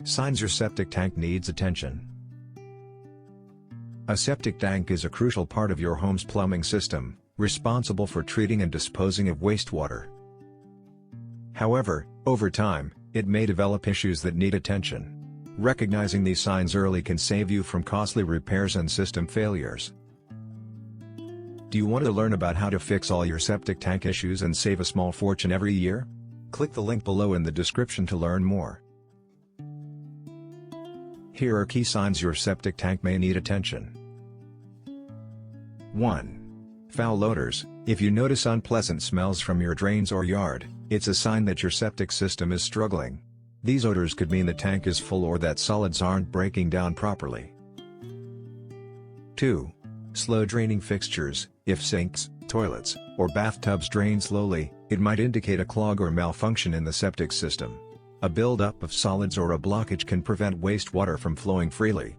Signs your septic tank needs attention. A septic tank is a crucial part of your home's plumbing system, responsible for treating and disposing of wastewater. However, over time, it may develop issues that need attention. Recognizing these signs early can save you from costly repairs and system failures. Do you want to learn about how to fix all your septic tank issues and save a small fortune every year? Click the link below in the description to learn more. Here are key signs your septic tank may need attention. 1. Foul odors. If you notice unpleasant smells from your drains or yard, it's a sign that your septic system is struggling. These odors could mean the tank is full or that solids aren't breaking down properly. 2. Slow draining fixtures. If sinks, toilets, or bathtubs drain slowly, it might indicate a clog or malfunction in the septic system. A buildup of solids or a blockage can prevent wastewater from flowing freely.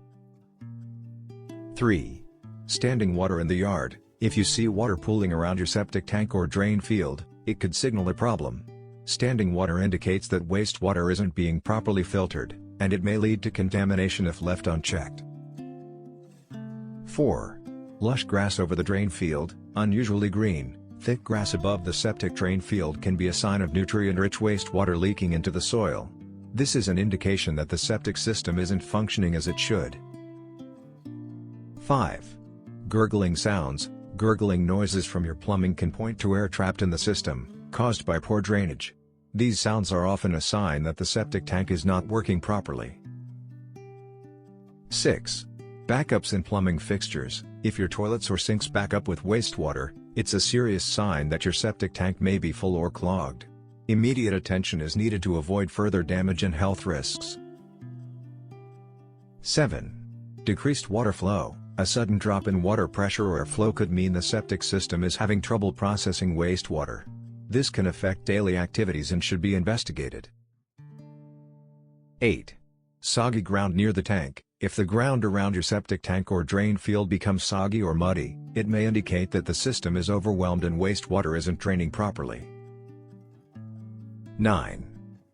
3. Standing water in the yard. If you see water pooling around your septic tank or drain field, it could signal a problem. Standing water indicates that wastewater isn't being properly filtered, and it may lead to contamination if left unchecked. 4. Lush grass over the drain field. Unusually green, thick grass above the septic drain field can be a sign of nutrient-rich wastewater leaking into the soil. This is an indication that the septic system isn't functioning as it should. 5. Gurgling sounds. Gurgling noises from your plumbing can point to air trapped in the system, caused by poor drainage. These sounds are often a sign that the septic tank is not working properly. 6. Backups in plumbing fixtures. If your toilets or sinks back up with wastewater, it's a serious sign that your septic tank may be full or clogged. Immediate attention is needed to avoid further damage and health risks. 7. Decreased water flow. A sudden drop in water pressure or flow could mean the septic system is having trouble processing wastewater. This can affect daily activities and should be investigated. 8. Soggy ground near the tank. If the ground around your septic tank or drain field becomes soggy or muddy, it may indicate that the system is overwhelmed and wastewater isn't draining properly. 9.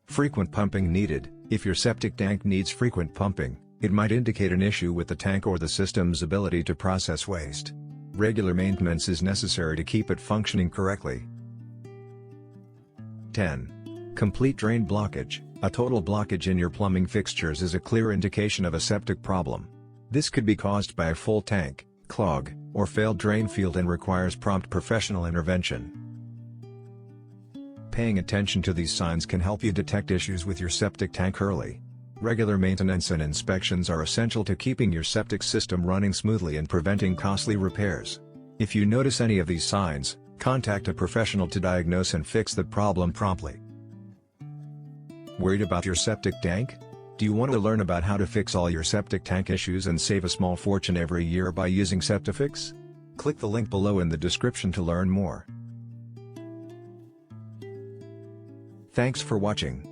Frequent pumping needed. If your septic tank needs frequent pumping, it might indicate an issue with the tank or the system's ability to process waste. Regular maintenance is necessary to keep it functioning correctly. 10. Complete drain blockage. A total blockage in your plumbing fixtures is a clear indication of a septic problem. This could be caused by a full tank, clog, or failed drain field and requires prompt professional intervention. Paying attention to these signs can help you detect issues with your septic tank early. Regular maintenance and inspections are essential to keeping your septic system running smoothly and preventing costly repairs. If you notice any of these signs, contact a professional to diagnose and fix the problem promptly. Worried about your septic tank? Do you want to learn about how to fix all your septic tank issues and save a small fortune every year by using Septifix? Click the link below in the description to learn more. Thanks for watching.